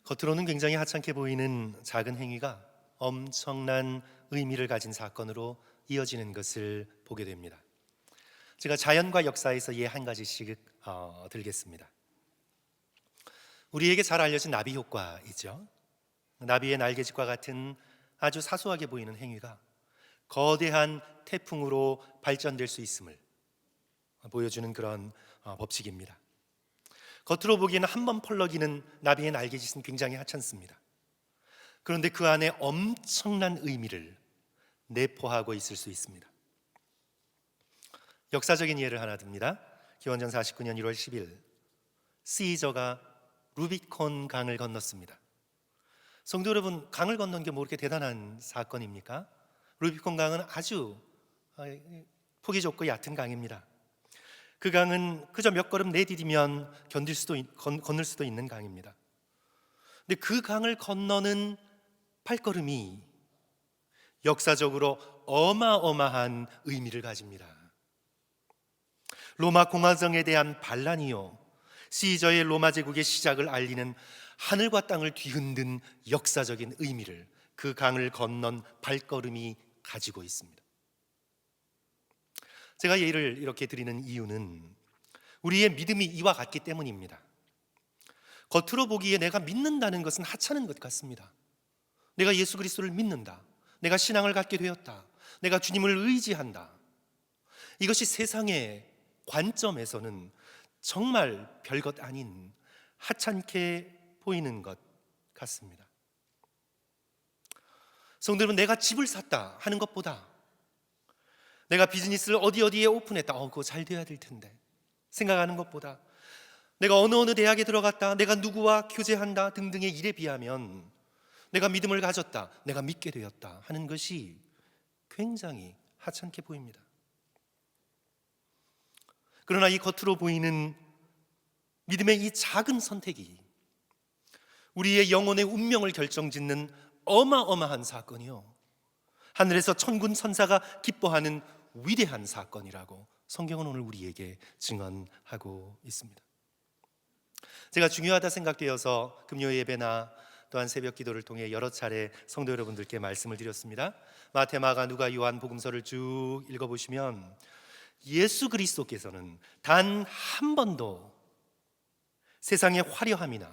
겉으로는 굉장히 하찮게 보이는 작은 행위가 엄청난 의미를 가진 사건으로 이어지는 것을 보게 됩니다. 제가 자연과 역사에서 예 한 가지씩 들겠습니다. 우리에게 잘 알려진 나비 효과이죠. 나비의 날개짓과 같은 아주 사소하게 보이는 행위가 거대한 태풍으로 발전될 수 있음을 보여주는 그런 법칙입니다. 겉으로 보기에는 한 번 펄럭이는 나비의 날개짓은 굉장히 하찮습니다. 그런데 그 안에 엄청난 의미를 내포하고 있을 수 있습니다. 역사적인 예를 하나 듭니다. 기원전 49년 1월 10일 시저가 루비콘 강을 건넜습니다. 성도 여러분, 강을 건넌 게 뭐 그렇게 대단한 사건입니까? 루비콘 강은 아주 폭이 좁고 얕은 강입니다. 그 강은 그저 몇 걸음 내디디면 건널 수도 있는 강입니다. 근데 그 강을 건너는 발걸음이 역사적으로 어마어마한 의미를 가집니다. 로마 공화정에 대한 반란이요, 시저의 로마 제국의 시작을 알리는 하늘과 땅을 뒤흔든 역사적인 의미를 그 강을 건넌 발걸음이 가지고 있습니다. 제가 예를 이렇게 드리는 이유는 우리의 믿음이 이와 같기 때문입니다. 겉으로 보기에 내가 믿는다는 것은 하찮은 것 같습니다. 내가 예수 그리스도를 믿는다, 내가 신앙을 갖게 되었다, 내가 주님을 의지한다, 이것이 세상의 관점에서는 정말 별것 아닌 하찮게 보이는 것 같습니다. 성도 여러분, 내가 집을 샀다 하는 것보다 내가 비즈니스를 어디에 오픈했다, 그거 잘 돼야 될 텐데 생각하는 것보다 내가 어느 대학에 들어갔다, 내가 누구와 교제한다 등등의 일에 비하면 내가 믿음을 가졌다, 내가 믿게 되었다 하는 것이 굉장히 하찮게 보입니다. 그러나 이 겉으로 보이는 믿음의 이 작은 선택이 우리의 영혼의 운명을 결정짓는 어마어마한 사건이요, 하늘에서 천군 천사가 기뻐하는 위대한 사건이라고 성경은 오늘 우리에게 증언하고 있습니다. 제가 중요하다 생각되어서 금요 예배나 또한 새벽 기도를 통해 여러 차례 성도 여러분들께 말씀을 드렸습니다. 마태, 마가, 누가, 요한 복음서를 쭉 읽어보시면 예수 그리스도께서는 단 한 번도 세상의 화려함이나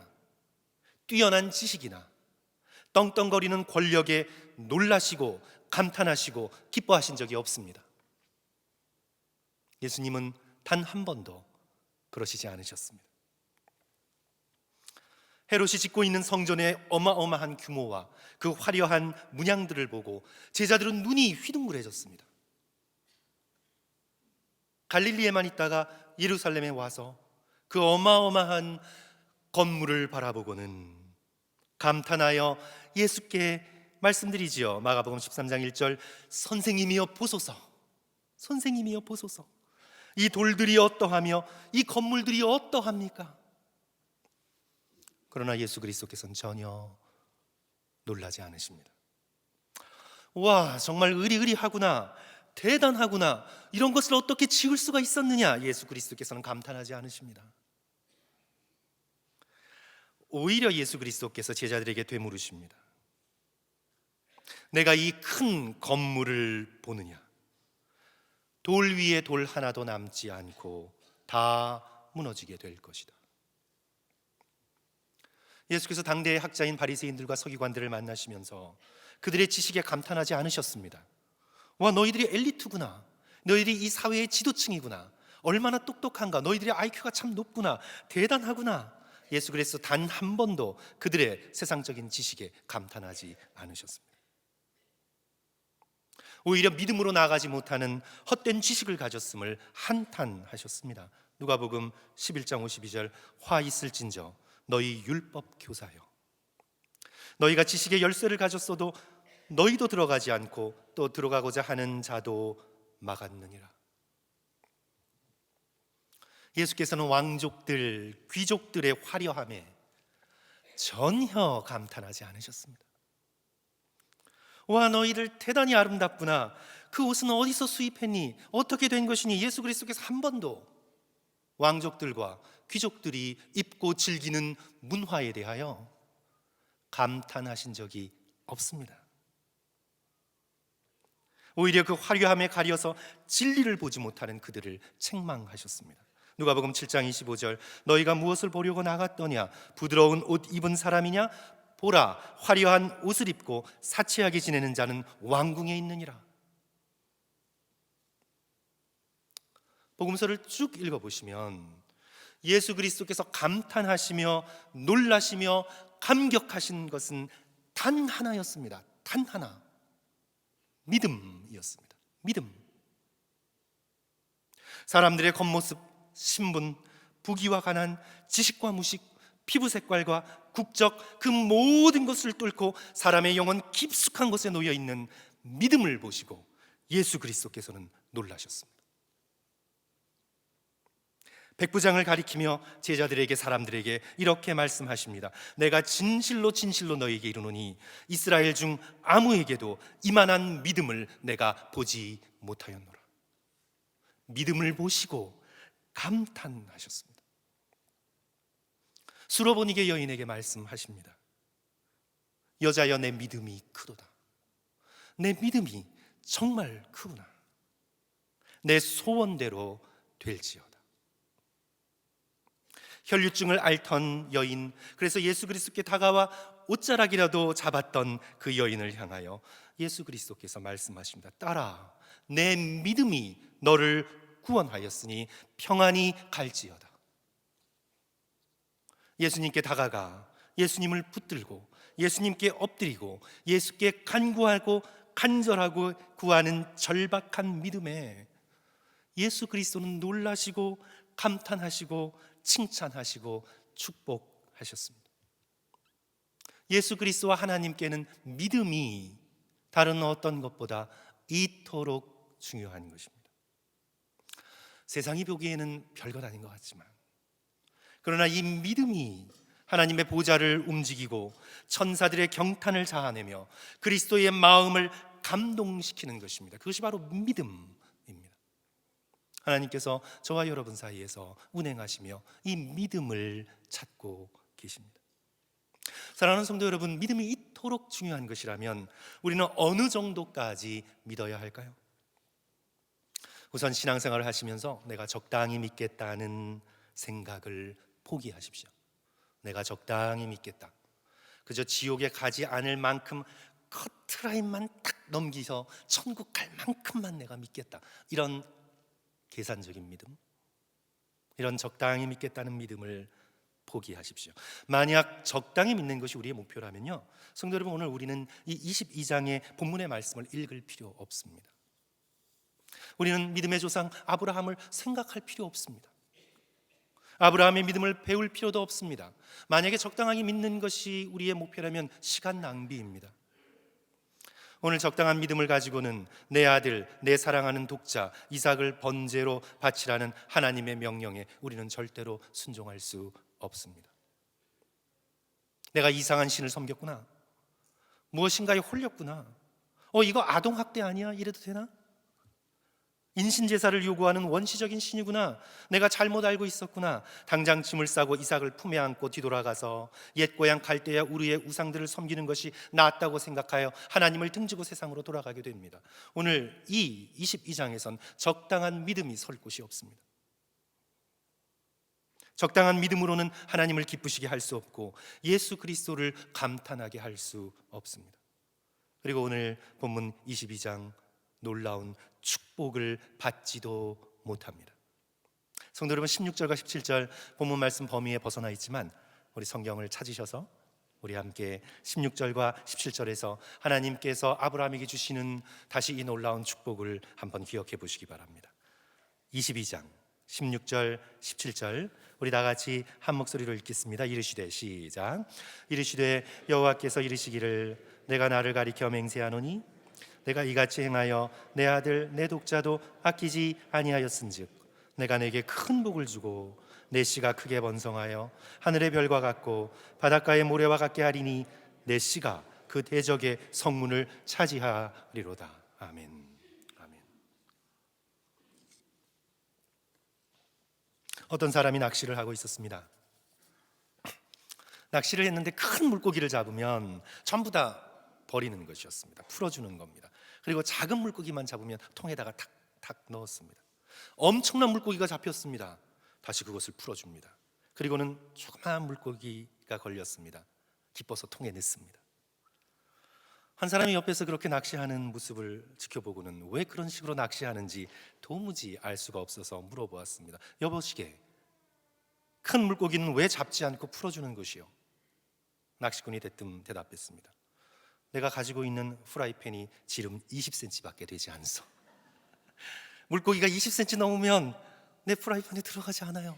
뛰어난 지식이나 떵떵거리는 권력에 놀라시고 감탄하시고 기뻐하신 적이 없습니다. 예수님은 단 한 번도 그러시지 않으셨습니다. 헤롯이 짓고 있는 성전의 어마어마한 규모와 그 화려한 문양들을 보고 제자들은 눈이 휘둥그레졌습니다. 갈릴리에만 있다가 예루살렘에 와서 그 어마어마한 건물을 바라보고는 감탄하여 예수께 말씀드리지요. 마가복음 13장 1절, 선생님이여 보소서, 선생님이여 보소서, 이 돌들이 어떠하며 이 건물들이 어떠합니까? 그러나 예수 그리스도께서는 전혀 놀라지 않으십니다. 와, 정말 의리의리하구나, 대단하구나, 이런 것을 어떻게 지을 수가 있었느냐, 예수 그리스도께서는 감탄하지 않으십니다. 오히려 예수 그리스도께서 제자들에게 되물으십니다. 내가 이 큰 건물을 보느냐? 돌 위에 돌 하나도 남지 않고 다 무너지게 될 것이다. 예수께서 당대의 학자인 바리새인들과 서기관들을 만나시면서 그들의 지식에 감탄하지 않으셨습니다. 와, 너희들이 엘리트구나, 너희들이 이 사회의 지도층이구나, 얼마나 똑똑한가, 너희들의 IQ가 참 높구나, 대단하구나. 예수 그리스도 단 한 번도 그들의 세상적인 지식에 감탄하지 않으셨습니다. 오히려 믿음으로 나아가지 못하는 헛된 지식을 가졌음을 한탄하셨습니다. 누가복음 11장 52절, 화 있을진저 너희 율법 교사여, 너희가 지식의 열쇠를 가졌어도 너희도 들어가지 않고 또 들어가고자 하는 자도 막았느니라. 예수께서는 왕족들, 귀족들의 화려함에 전혀 감탄하지 않으셨습니다. 와, 너희들 대단히 아름답구나, 그 옷은 어디서 수입했니, 어떻게 된 것이니, 예수 그리스도께서 한 번도 왕족들과 귀족들이 입고 즐기는 문화에 대하여 감탄하신 적이 없습니다. 오히려 그 화려함에 가려서 진리를 보지 못하는 그들을 책망하셨습니다. 누가복음 7장 25절, 너희가 무엇을 보려고 나갔더냐? 부드러운 옷 입은 사람이냐? 보라, 화려한 옷을 입고 사치하게 지내는 자는 왕궁에 있느니라. 복음서를 쭉 읽어보시면 예수 그리스도께서 감탄하시며 놀라시며 감격하신 것은 단 하나였습니다. 단 하나, 믿음이었습니다. 믿음. 사람들의 겉모습, 신분, 부귀와 가난, 지식과 무식, 피부 색깔과 국적, 그 모든 것을 뚫고 사람의 영혼 깊숙한 곳에 놓여 있는 믿음을 보시고 예수 그리스도께서는 놀라셨습니다. 백부장을 가리키며 제자들에게, 사람들에게 이렇게 말씀하십니다. 내가 진실로 진실로 너희에게 이르노니 이스라엘 중 아무에게도 이만한 믿음을 내가 보지 못하였노라. 믿음을 보시고 감탄하셨습니다. 수로보니게 여인에게 말씀하십니다. 여자여, 내 믿음이 크도다. 내 믿음이 정말 크구나. 내 소원대로 될지어다. 혈류증을 앓던 여인, 그래서 예수 그리스도께 다가와 옷자락이라도 잡았던 그 여인을 향하여 예수 그리스도께서 말씀하십니다. 딸아, 내 믿음이 너를 구원하였으니 평안히 갈지어다. 예수님께 다가가 예수님을 붙들고 예수님께 엎드리고 예수께 간구하고 간절하고 구하는 절박한 믿음에 예수 그리스도는 놀라시고 감탄하시고 칭찬하시고 축복하셨습니다. 예수 그리스도와 하나님께는 믿음이 다른 어떤 것보다 이토록 중요한 것입니다. 세상이 보기에는 별것 아닌 것 같지만, 그러나 이 믿음이 하나님의 보좌를 움직이고 천사들의 경탄을 자아내며 그리스도의 마음을 감동시키는 것입니다. 그것이 바로 믿음입니다. 하나님께서 저와 여러분 사이에서 운행하시며 이 믿음을 찾고 계십니다. 사랑하는 성도 여러분, 믿음이 이토록 중요한 것이라면 우리는 어느 정도까지 믿어야 할까요? 우선 신앙생활을 하시면서 내가 적당히 믿겠다는 생각을 포기하십시오. 내가 적당히 믿겠다. 그저 지옥에 가지 않을 만큼 커트라인만 딱 넘기서 천국 갈 만큼만 내가 믿겠다. 이런 계산적인 믿음, 이런 적당히 믿겠다는 믿음을 포기하십시오. 만약 적당히 믿는 것이 우리의 목표라면요, 성도 여러분, 오늘 우리는 이 22장의 본문의 말씀을 읽을 필요 없습니다. 우리는 믿음의 조상 아브라함을 생각할 필요 없습니다. 아브라함의 믿음을 배울 필요도 없습니다. 만약에 적당하게 믿는 것이 우리의 목표라면 시간 낭비입니다. 오늘 적당한 믿음을 가지고는 내 아들, 내 사랑하는 독자 이삭을 번제로 바치라는 하나님의 명령에 우리는 절대로 순종할 수 없습니다. 내가 이상한 신을 섬겼구나, 무엇인가에 홀렸구나, 이거 아동학대 아니야? 이래도 되나? 인신제사를 요구하는 원시적인 신이구나, 내가 잘못 알고 있었구나. 당장 짐을 싸고 이삭을 품에 안고 뒤돌아가서 옛 고향 갈대아 우르의 우상들을 섬기는 것이 낫다고 생각하여 하나님을 등지고 세상으로 돌아가게 됩니다. 오늘 이 22장에선 적당한 믿음이 설 곳이 없습니다. 적당한 믿음으로는 하나님을 기쁘시게 할 수 없고 예수 그리스도를 감탄하게 할 수 없습니다. 그리고 오늘 본문 22장 놀라운 축복을 받지도 못합니다. 성도 여러분, 16절과 17절 본문 말씀 범위에 벗어나 있지만 우리 성경을 찾으셔서 우리 함께 16절과 17절에서 하나님께서 아브라함에게 주시는 다시 이 놀라운 축복을 한번 기억해 보시기 바랍니다. 22장 16절 17절 우리 다 같이 한 목소리로 읽겠습니다. 이르시되, 시작. 이르시되 여호와께서 이르시기를 내가 나를 가리켜 맹세하노니 내가 이같이 행하여 내 아들 내 독자도 아끼지 아니하였은즉 내가 내게 큰 복을 주고 내 씨가 크게 번성하여 하늘의 별과 같고 바닷가의 모래와 같게 하리니 내 씨가 그 대적의 성문을 차지하리로다. 아멘. 아멘. 어떤 사람이 낚시를 하고 있었습니다. 낚시를 했는데 큰 물고기를 잡으면 전부 다 버리는 것이었습니다. 풀어주는 겁니다. 그리고 작은 물고기만 잡으면 통에다가 탁탁 넣었습니다. 엄청난 물고기가 잡혔습니다. 다시 그것을 풀어줍니다. 그리고는 조그마한 물고기가 걸렸습니다. 기뻐서 통에 넣습니다. 한 사람이 옆에서 그렇게 낚시하는 모습을 지켜보고는 왜 그런 식으로 낚시하는지 도무지 알 수가 없어서 물어보았습니다. 여보시게, 큰 물고기는 왜 잡지 않고 풀어주는 것이요? 낚시꾼이 대뜸 대답했습니다. 내가 가지고 있는 프라이팬이 지름 20cm밖에 되지 않소. 물고기가 20cm 넘으면 내 프라이팬에 들어가지 않아요.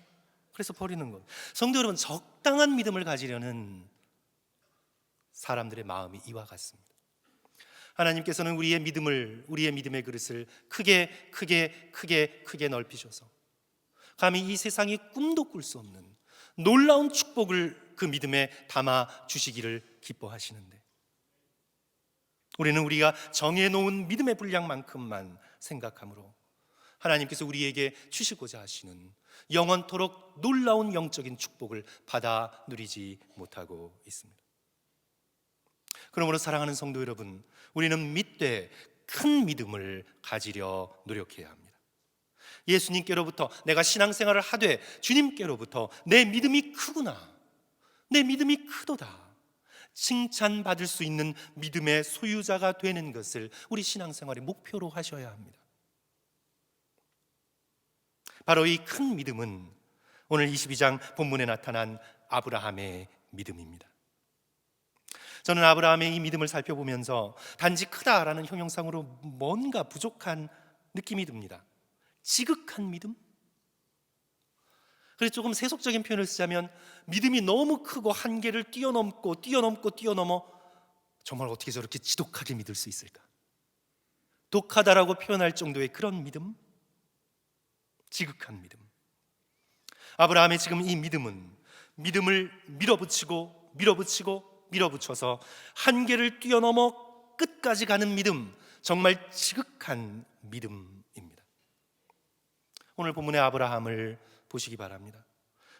그래서 버리는 것. 성도 여러분, 적당한 믿음을 가지려는 사람들의 마음이 이와 같습니다. 하나님께서는 우리의 믿음의 그릇을 크게 넓히셔서 감히 이 세상이 꿈도 꿀 수 없는 놀라운 축복을 그 믿음에 담아 주시기를 기뻐하시는데, 우리는 우리가 정해놓은 믿음의 분량만큼만 생각하므로 하나님께서 우리에게 주시고자 하시는 영원토록 놀라운 영적인 축복을 받아 누리지 못하고 있습니다. 그러므로 사랑하는 성도 여러분, 우리는 믿되 큰 믿음을 가지려 노력해야 합니다. 예수님께로부터 내가 신앙생활을 하되 주님께로부터 내 믿음이 크구나, 내 믿음이 크도다 칭찬받을 수 있는 믿음의 소유자가 되는 것을 우리 신앙생활의 목표로 하셔야 합니다. 바로 이 큰 믿음은 오늘 22장 본문에 나타난 아브라함의 믿음입니다. 저는 아브라함의 이 믿음을 살펴보면서 단지 크다라는 형용상으로 뭔가 부족한 느낌이 듭니다. 지극한 믿음? 그래서 조금 세속적인 표현을 쓰자면 믿음이 너무 크고 한계를 뛰어넘어 정말 어떻게 저렇게 지독하게 믿을 수 있을까? 독하다라고 표현할 정도의 그런 믿음? 지극한 믿음. 아브라함의 지금 이 믿음은 믿음을 밀어붙여서 한계를 뛰어넘어 끝까지 가는 믿음, 정말 지극한 믿음입니다. 오늘 본문의 아브라함을 보시기 바랍니다.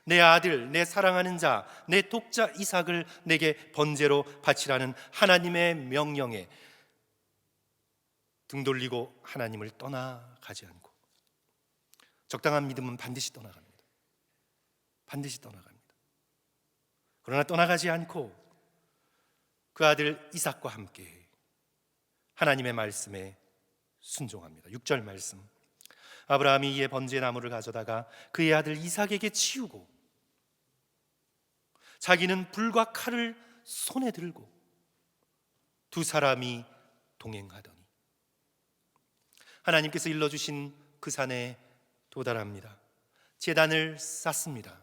내 아들, 내 사랑하는 자, 내 독자 이삭을 내게 번제로 바치라는 하나님의 명령에 등 돌리고 하나님을 떠나가지 않고, 적당한 믿음은 반드시 떠나갑니다. 반드시 떠나갑니다. 그러나 떠나가지 않고 그 아들 이삭과 함께 하나님의 말씀에 순종합니다. 6절 말씀, 아브라함이 이에 번제 나무를 가져다가 그의 아들 이삭에게 치우고 자기는 불과 칼을 손에 들고 두 사람이 동행하더니 하나님께서 일러주신 그 산에 도달합니다. 제단을 쌓습니다.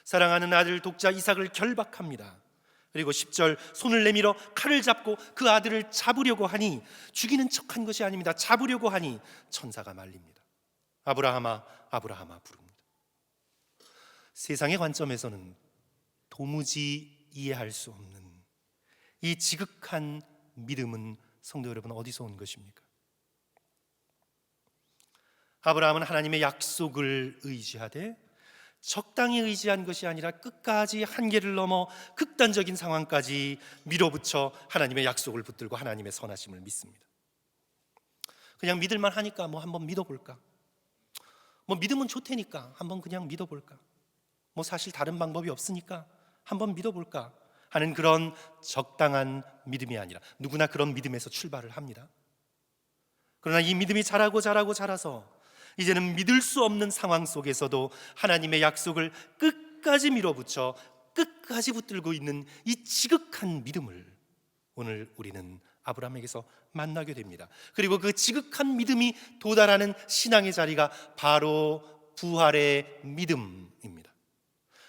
사랑하는 아들 독자 이삭을 결박합니다. 그리고 10절, 손을 내밀어 칼을 잡고 그 아들을 잡으려고 하니, 죽이는 척한 것이 아닙니다. 잡으려고 하니 천사가 말립니다. 아브라함아, 아브라함아 부릅니다. 세상의 관점에서는 도무지 이해할 수 없는 이 지극한 믿음은 성도 여러분 어디서 온 것입니까? 아브라함은 하나님의 약속을 의지하되 적당히 의지한 것이 아니라 끝까지 한계를 넘어 극단적인 상황까지 밀어붙여 하나님의 약속을 붙들고 하나님의 선하심을 믿습니다. 그냥 믿을만 하니까 한번 믿어볼까? 믿으면 좋다니까 한번 그냥 믿어볼까? 사실 다른 방법이 없으니까 한번 믿어볼까? 하는 그런 적당한 믿음이 아니라, 누구나 그런 믿음에서 출발을 합니다. 그러나 이 믿음이 자라서 이제는 믿을 수 없는 상황 속에서도 하나님의 약속을 끝까지 밀어붙여 끝까지 붙들고 있는 이 지극한 믿음을 오늘 우리는 아브라함에게서 만나게 됩니다. 그리고 그 지극한 믿음이 도달하는 신앙의 자리가 바로 부활의 믿음입니다.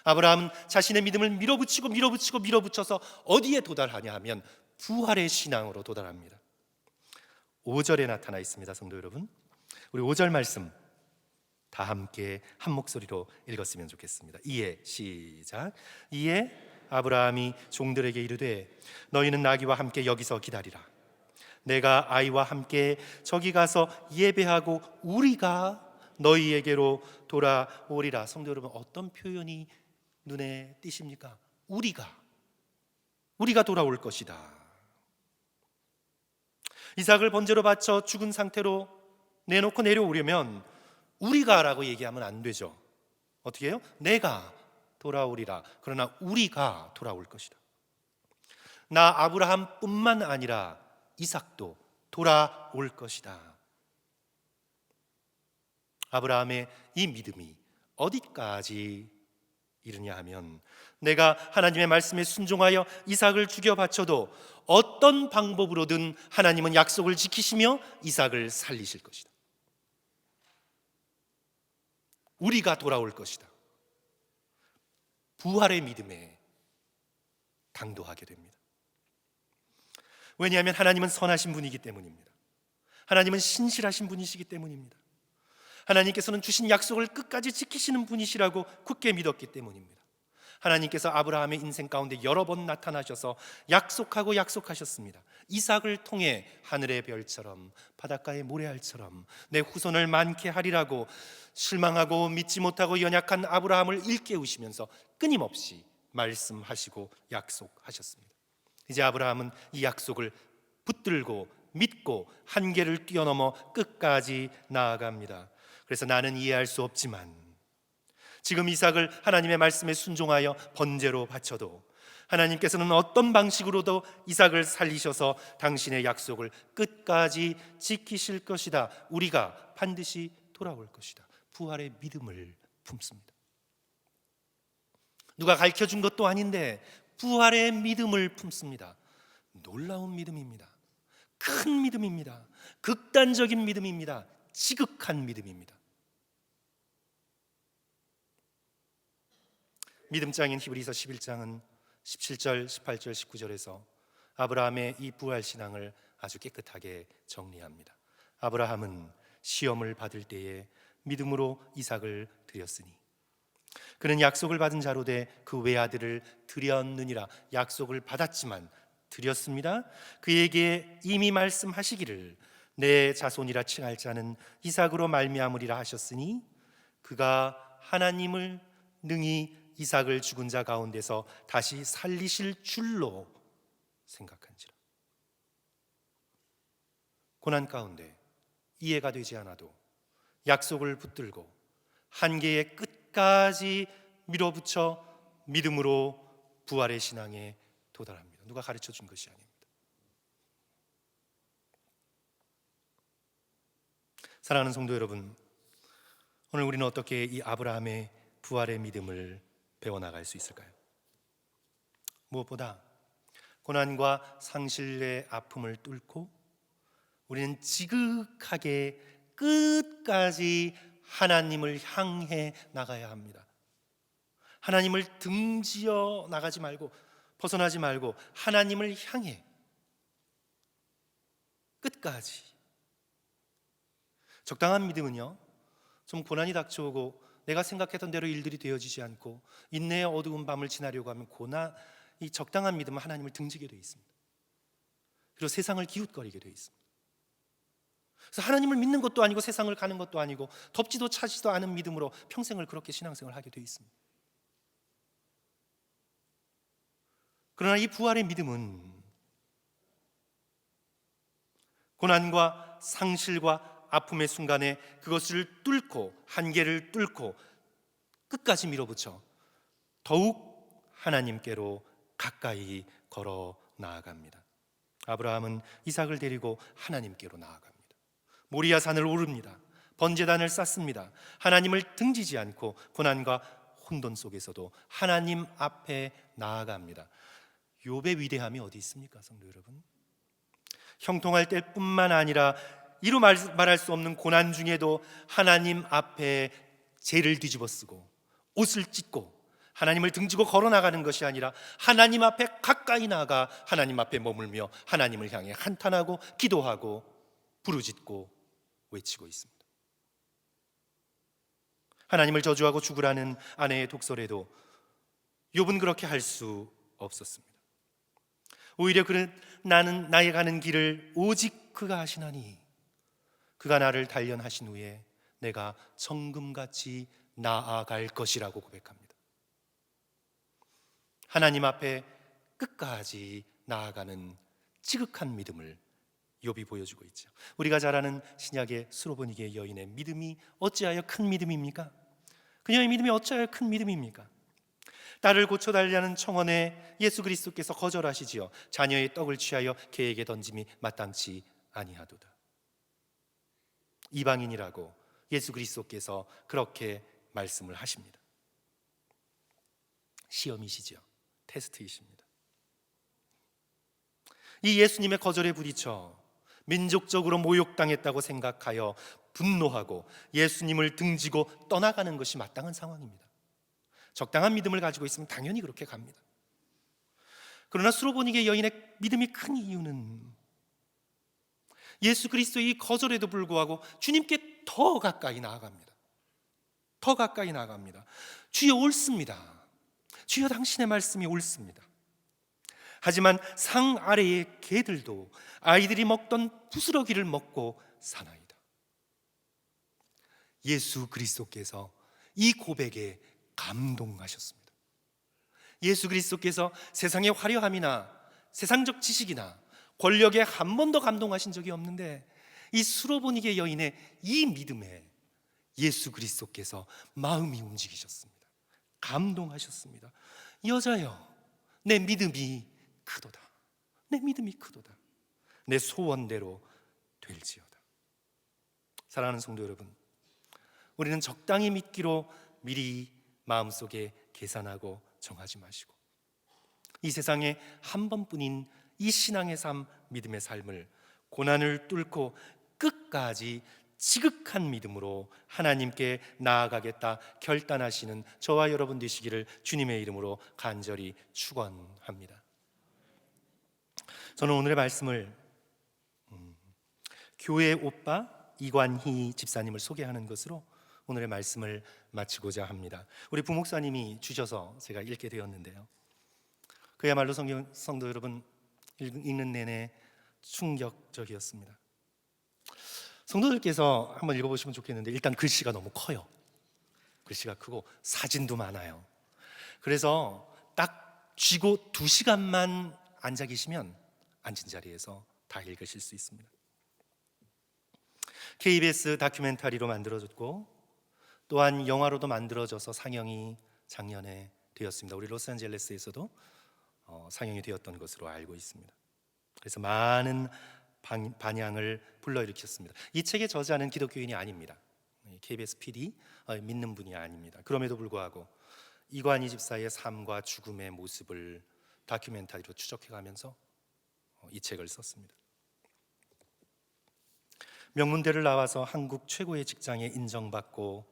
아브라함은 자신의 믿음을 밀어붙여서 어디에 도달하냐 하면 부활의 신앙으로 도달합니다. 5절에 나타나 있습니다. 성도 여러분, 우리 5절 말씀 다 함께 한 목소리로 읽었으면 좋겠습니다. 이에 시작. 이에 아브라함이 종들에게 이르되 너희는 나귀와 함께 여기서 기다리라. 내가 아이와 함께 저기 가서 예배하고 우리가 너희에게로 돌아오리라. 성도 여러분, 어떤 표현이 눈에 띄십니까? 우리가. 우리가 돌아올 것이다. 이삭을 번제로 바쳐 죽은 상태로 내놓고 내려오려면 우리가라고 얘기하면 안 되죠. 어떻게 해요? 내가 돌아오리라. 그러나 우리가 돌아올 것이다. 나 아브라함뿐만 아니라 이삭도 돌아올 것이다. 아브라함의 이 믿음이 어디까지 이르냐 하면, 내가 하나님의 말씀에 순종하여 이삭을 죽여 바쳐도 어떤 방법으로든 하나님은 약속을 지키시며 이삭을 살리실 것이다. 우리가 돌아올 것이다. 부활의 믿음에 당도하게 됩니다. 왜냐하면 하나님은 선하신 분이기 때문입니다. 하나님은 신실하신 분이시기 때문입니다. 하나님께서는 주신 약속을 끝까지 지키시는 분이시라고 굳게 믿었기 때문입니다. 하나님께서 아브라함의 인생 가운데 여러 번 나타나셔서 약속하고 약속하셨습니다. 이삭을 통해 하늘의 별처럼 바닷가의 모래알처럼 내 후손을 많게 하리라고 실망하고 믿지 못하고 연약한 아브라함을 일깨우시면서 끊임없이 말씀하시고 약속하셨습니다. 이제 아브라함은 이 약속을 붙들고 믿고 한계를 뛰어넘어 끝까지 나아갑니다. 그래서 나는 이해할 수 없지만 지금 이삭을 하나님의 말씀에 순종하여 번제로 바쳐도 하나님께서는 어떤 방식으로도 이삭을 살리셔서 당신의 약속을 끝까지 지키실 것이다. 우리가 반드시 돌아올 것이다. 부활의 믿음을 품습니다. 누가 가르쳐준 것도 아닌데 부활의 믿음을 품습니다. 놀라운 믿음입니다. 큰 믿음입니다. 극단적인 믿음입니다. 지극한 믿음입니다. 믿음장인 히브리서 11장은 17절, 18절, 19절에서 아브라함의 이 부활 신앙을 아주 깨끗하게 정리합니다. 아브라함은 시험을 받을 때에 믿음으로 이삭을 드렸으니 그는 약속을 받은 자로 돼 그 외아들을 드렸느니라. 약속을 받았지만 드렸습니다. 그에게 이미 말씀하시기를 내 자손이라 칭할 자는 이삭으로 말미암으리라 하셨으니 그가 하나님을 능히 이삭을 죽은 자 가운데서 다시 살리실 줄로 생각한지라. 고난 가운데 이해가 되지 않아도 약속을 붙들고 한계의 끝까지 밀어붙여 믿음으로 부활의 신앙에 도달합니다. 누가 가르쳐 준 것이 아닙니다. 사랑하는 성도 여러분, 오늘 우리는 어떻게 이 아브라함의 부활의 믿음을 배워나갈 수 있을까요? 무엇보다 고난과 상실의 아픔을 뚫고 우리는 지극하게 끝까지 하나님을 향해 나가야 합니다. 하나님을 등지어 나가지 말고 벗어나지 말고 하나님을 향해 끝까지. 적당한 믿음은요, 좀 고난이 닥쳐오고 내가 생각했던 대로 일들이 되어지지 않고 인내의 어두운 밤을 지나려고 하면 이 적당한 믿음은 하나님을 등지게 되어 있습니다. 그리고 세상을 기웃거리게 되어 있습니다. 그래서 하나님을 믿는 것도 아니고 세상을 가는 것도 아니고 덥지도 차지도 않은 믿음으로 평생을 그렇게 신앙생활을 하게 되어 있습니다. 그러나 이 부활의 믿음은 고난과 상실과 아픔의 순간에 그것을 뚫고 한계를 뚫고 끝까지 밀어붙여 더욱 하나님께로 가까이 걸어 나아갑니다. 아브라함은 이삭을 데리고 하나님께로 나아갑니다. 모리아 산을 오릅니다. 번제단을 쌓습니다. 하나님을 등지지 않고 고난과 혼돈 속에서도 하나님 앞에 나아갑니다. 욥의 위대함이 어디 있습니까, 성도 여러분? 형통할 때뿐만 아니라 이루 말할 수 없는 고난 중에도 하나님 앞에 죄를 뒤집어 쓰고 옷을 찢고 하나님을 등지고 걸어나가는 것이 아니라 하나님 앞에 가까이 나아가 하나님 앞에 머물며 하나님을 향해 한탄하고 기도하고 부르짖고 외치고 있습니다. 하나님을 저주하고 죽으라는 아내의 독설에도 욥은 그렇게 할 수 없었습니다. 오히려 그는 나는 나의 가는 길을 오직 그가 하시나니 그가 나를 단련하신 후에 내가 정금같이 나아갈 것이라고 고백합니다. 하나님 앞에 끝까지 나아가는 지극한 믿음을 욥이 보여주고 있죠. 우리가 잘 아는 신약의 수로보니게 여인의 믿음이 어찌하여 큰 믿음입니까? 그녀의 믿음이 어찌하여 큰 믿음입니까? 딸을 고쳐달라는 청원에 예수 그리스도께서 거절하시지요. 자녀의 떡을 취하여 개에게 던짐이 마땅치 아니하도다. 이방인이라고 예수 그리스도께서 그렇게 말씀을 하십니다. 시험이시죠. 테스트이십니다. 이 예수님의 거절에 부딪혀 민족적으로 모욕당했다고 생각하여 분노하고 예수님을 등지고 떠나가는 것이 마땅한 상황입니다. 적당한 믿음을 가지고 있으면 당연히 그렇게 갑니다. 그러나 수로보니게 여인의 믿음이 큰 이유는 예수 그리스도의 이 거절에도 불구하고 주님께 더 가까이 나아갑니다. 더 가까이 나아갑니다. 주여 옳습니다. 주여 당신의 말씀이 옳습니다. 하지만 상 아래의 개들도 아이들이 먹던 부스러기를 먹고 사나이다. 예수 그리스도께서 이 고백에 감동하셨습니다. 예수 그리스도께서 세상의 화려함이나 세상적 지식이나 권력에 한 번도 감동하신 적이 없는데 이 수로보니게 여인의 이 믿음에 예수 그리스도께서 마음이 움직이셨습니다. 감동하셨습니다. 여자여, 내 믿음이 크도다. 내 믿음이 크도다. 내 소원대로 될지어다. 사랑하는 성도 여러분, 우리는 적당히 믿기로 미리 마음속에 계산하고 정하지 마시고 이 세상에 한 번뿐인 이 신앙의 삶, 믿음의 삶을 고난을 뚫고 끝까지 지극한 믿음으로 하나님께 나아가겠다 결단하시는 저와 여러분 되시기를 주님의 이름으로 간절히 축원합니다. 저는 오늘의 말씀을 교회 오빠 이관희 집사님을 소개하는 것으로 오늘의 말씀을 마치고자 합니다. 우리 부목사님이 주셔서 제가 읽게 되었는데요, 그야말로 성도 여러분 읽는 내내 충격적이었습니다. 성도들께서 한번 읽어보시면 좋겠는데, 일단 글씨가 너무 커요. 글씨가 크고 사진도 많아요. 그래서 딱 쥐고 2시간만 앉아 계시면 앉은 자리에서 다 읽으실 수 있습니다. KBS 다큐멘터리로 만들어졌고 또한 영화로도 만들어져서 상영이 작년에 되었습니다. 우리 로스앤젤레스에서도 상영이 되었던 것으로 알고 있습니다. 그래서 많은 반향을 불러일으켰습니다. 이 책의 저자는 기독교인이 아닙니다. KBS PD, 믿는 분이 아닙니다. 그럼에도 불구하고 이관희 집사의 삶과 죽음의 모습을 다큐멘터리로 추적해가면서 이 책을 썼습니다. 명문대를 나와서 한국 최고의 직장에 인정받고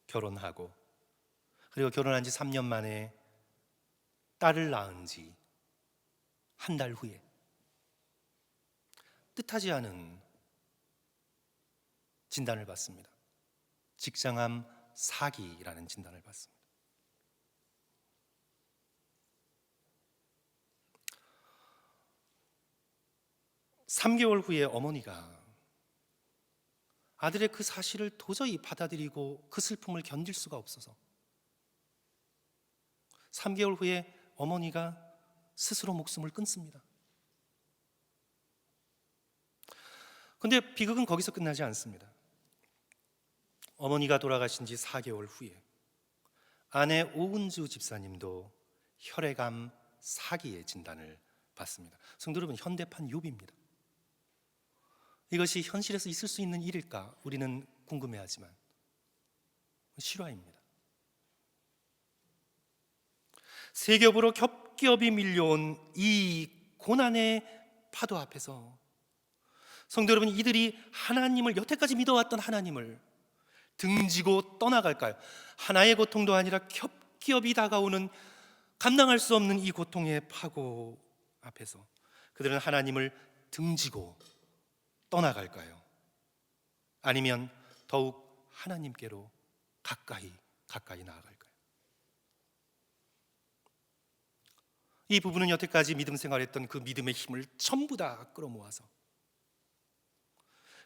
결혼하고, 그리고 결혼한 지 3년 만에 딸을 낳은 지 한 달 후에 뜻하지 않은 진단을 받습니다. 직장암 4기라는 진단을 받습니다. (3개월) 후에 어머니가 아들의 그 사실을 도저히 받아들이고 그 슬픔을 견딜 수가 없어서 3개월 후에 어머니가 스스로 목숨을 끊습니다. 그런데 비극은 거기서 끝나지 않습니다. 어머니가 돌아가신 지 4개월 후에 아내 오은주 집사님도 혈액암 4기의 진단을 받습니다. 성도 여러분, 현대판 욥입니다. 이것이 현실에서 있을 수 있는 일일까? 우리는 궁금해하지만 실화입니다. 세 겹으로 겹겹이 밀려온 이 고난의 파도 앞에서 성도 여러분, 이들이 하나님을, 여태까지 믿어왔던 하나님을 등지고 떠나갈까요? 하나의 고통도 아니라 겹겹이 다가오는 감당할 수 없는 이 고통의 파고 앞에서 그들은 하나님을 등지고 떠나갈까요? 아니면 더욱 하나님께로 가까이 나아갈까요? 이 부부는 여태까지 믿음 생활했던 그 믿음의 힘을 전부 다 끌어모아서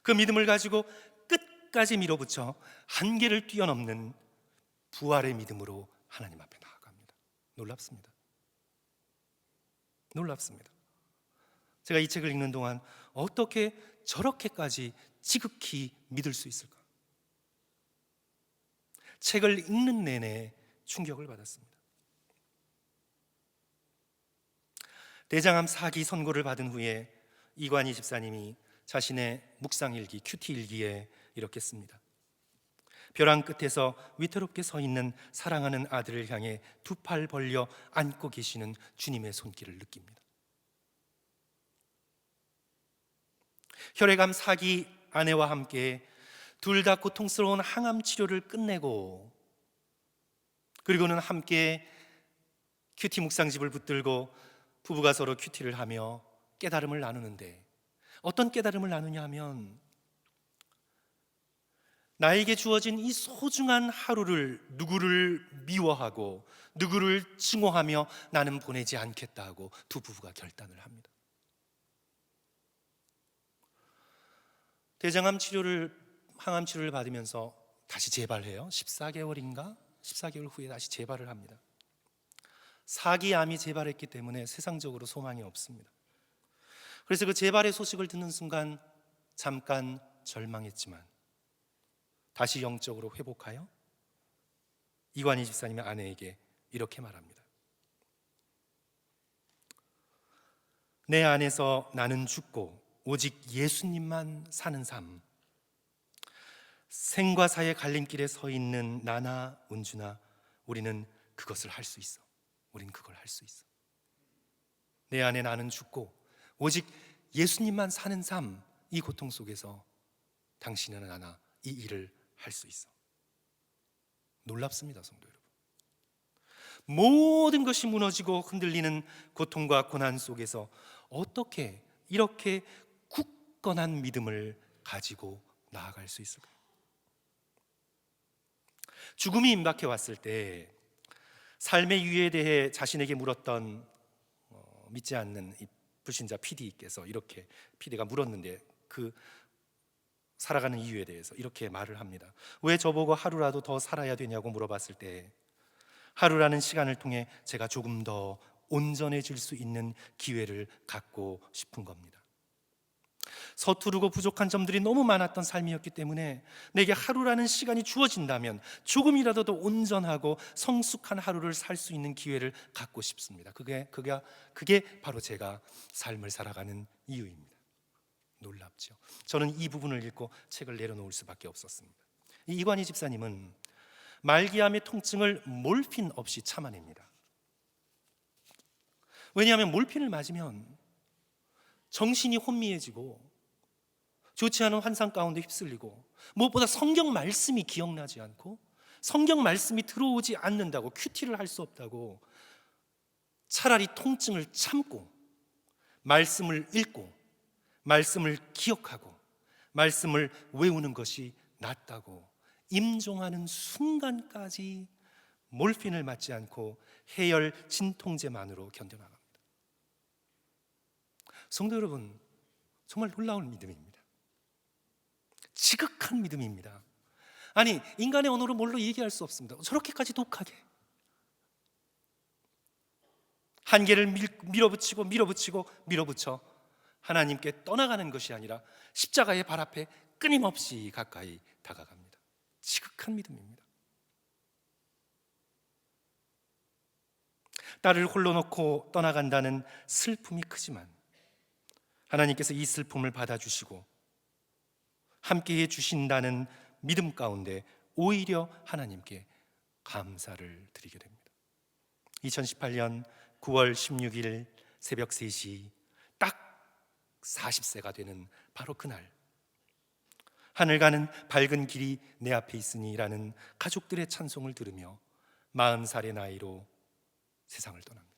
그 믿음을 가지고 끝까지 밀어붙여 한계를 뛰어넘는 부활의 믿음으로 하나님 앞에 나아갑니다. 놀랍습니다. 놀랍습니다. 제가 이 책을 읽는 동안 어떻게 저렇게까지 지극히 믿을 수 있을까? 책을 읽는 내내 충격을 받았습니다. 대장암 4기 선고를 받은 후에 이관희 집사님이 자신의 묵상일기, 큐티일기에 이렇게 씁니다. 벼랑 끝에서 위태롭게 서 있는 사랑하는 아들을 향해 두 팔 벌려 안고 계시는 주님의 손길을 느낍니다. 혈액암 4기 아내와 함께 둘 다 고통스러운 항암 치료를 끝내고, 그리고는 함께 큐티 묵상집을 붙들고 부부가 서로 큐티를 하며 깨달음을 나누는데, 어떤 깨달음을 나누냐 하면, 나에게 주어진 이 소중한 하루를 누구를 미워하고 누구를 증오하며 나는 보내지 않겠다 하고 두 부부가 결단을 합니다. 대장암 치료를, 항암 치료를 받으면서 다시 재발해요. 14개월인가? 14개월 후에 다시 재발을 합니다. 4기 암이 재발했기 때문에 세상적으로 소망이 없습니다. 그래서 그 재발의 소식을 듣는 순간 잠깐 절망했지만 다시 영적으로 회복하여 이관희 집사님의 아내에게 이렇게 말합니다. 내 안에서 나는 죽고 오직 예수님만 사는 삶. 생과 사의 갈림길에 서 있는 나나 은주나 우리는 그것을 할 수 있어. 우린 그걸 할 수 있어. 내 안에 나는 죽고 오직 예수님만 사는 삶, 이 고통 속에서 당신은 나나 이 일을 할 수 있어. 놀랍습니다, 성도 여러분. 모든 것이 무너지고 흔들리는 고통과 고난 속에서 어떻게 이렇게 굳건한 믿음을 가지고 나아갈 수 있을까요? 죽음이 임박해 왔을 때 삶의 이유에 대해 자신에게 물었던 믿지 않는 이 불신자 PD께서 이렇게, PD가 물었는데 그 살아가는 이유에 대해서 이렇게 말을 합니다. 왜 저보고 하루라도 더 살아야 되냐고 물어봤을 때, 하루라는 시간을 통해 제가 조금 더 온전해질 수 있는 기회를 갖고 싶은 겁니다. 서투르고 부족한 점들이 너무 많았던 삶이었기 때문에 내게 하루라는 시간이 주어진다면 조금이라도 더 온전하고 성숙한 하루를 살 수 있는 기회를 갖고 싶습니다. 그게 바로 제가 삶을 살아가는 이유입니다. 놀랍죠. 저는 이 부분을 읽고 책을 내려놓을 수밖에 없었습니다. 이관희 집사님은 말기암의 통증을 몰핀 없이 참아냅니다. 왜냐하면 몰핀을 맞으면 정신이 혼미해지고 좋지 않은 환상 가운데 휩쓸리고, 무엇보다 성경 말씀이 기억나지 않고 성경 말씀이 들어오지 않는다고, 큐티를 할 수 없다고 차라리 통증을 참고 말씀을 읽고 말씀을 기억하고 말씀을 외우는 것이 낫다고 임종하는 순간까지 몰핀을 맞지 않고 해열 진통제만으로 견뎌나갑니다. 성도 여러분, 정말 놀라운 믿음입니다. 지극한 믿음입니다. 아니, 인간의 언어로 뭘로 얘기할 수 없습니다. 저렇게까지 독하게 한계를 밀어붙여 하나님께 떠나가는 것이 아니라 십자가의 발 앞에 끊임없이 가까이 다가갑니다. 지극한 믿음입니다. 딸을 홀로 놓고 떠나간다는 슬픔이 크지만 하나님께서 이 슬픔을 받아주시고 함께해 주신다는 믿음 가운데 오히려 하나님께 감사를 드리게 됩니다. 2018년 9월 16일 새벽 3시, 딱 40세가 되는 바로 그날, 하늘 가는 밝은 길이 내 앞에 있으니라는 가족들의 찬송을 들으며 40살의 나이로 세상을 떠납니다.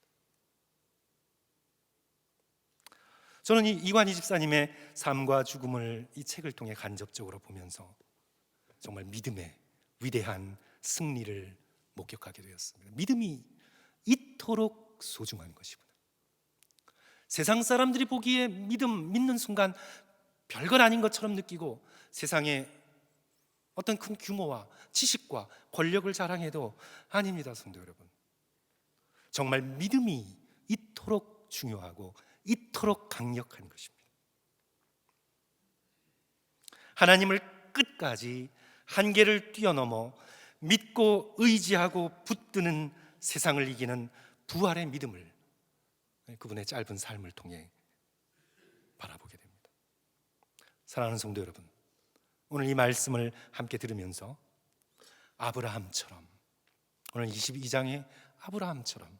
저는 이 이관희 집사님의 삶과 죽음을 이 책을 통해 간접적으로 보면서 정말 믿음의 위대한 승리를 목격하게 되었습니다. 믿음이 이토록 소중한 것이구나. 세상 사람들이 보기에 믿는 순간 별건 아닌 것처럼 느끼고 세상에 어떤 큰 규모와 지식과 권력을 자랑해도 아닙니다, 성도 여러분. 정말 믿음이 이토록 중요하고 이토록 강력한 것입니다. 하나님을 끝까지 한계를 뛰어넘어 믿고 의지하고 붙드는 세상을 이기는 부활의 믿음을 그분의 짧은 삶을 통해 바라보게 됩니다. 사랑하는 성도 여러분, 오늘 이 말씀을 함께 들으면서 아브라함처럼, 오늘 22장의 아브라함처럼,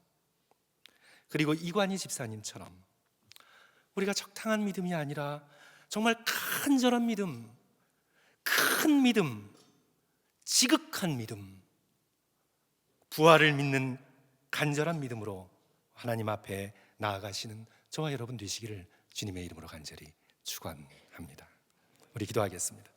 그리고 이관희 집사님처럼 우리가 적당한 믿음이 아니라 정말 간절한 믿음, 큰 믿음, 지극한 믿음, 부활을 믿는 간절한 믿음으로 하나님 앞에 나아가시는 저와 여러분 되시기를 주님의 이름으로 간절히 축원합니다. 우리 기도하겠습니다.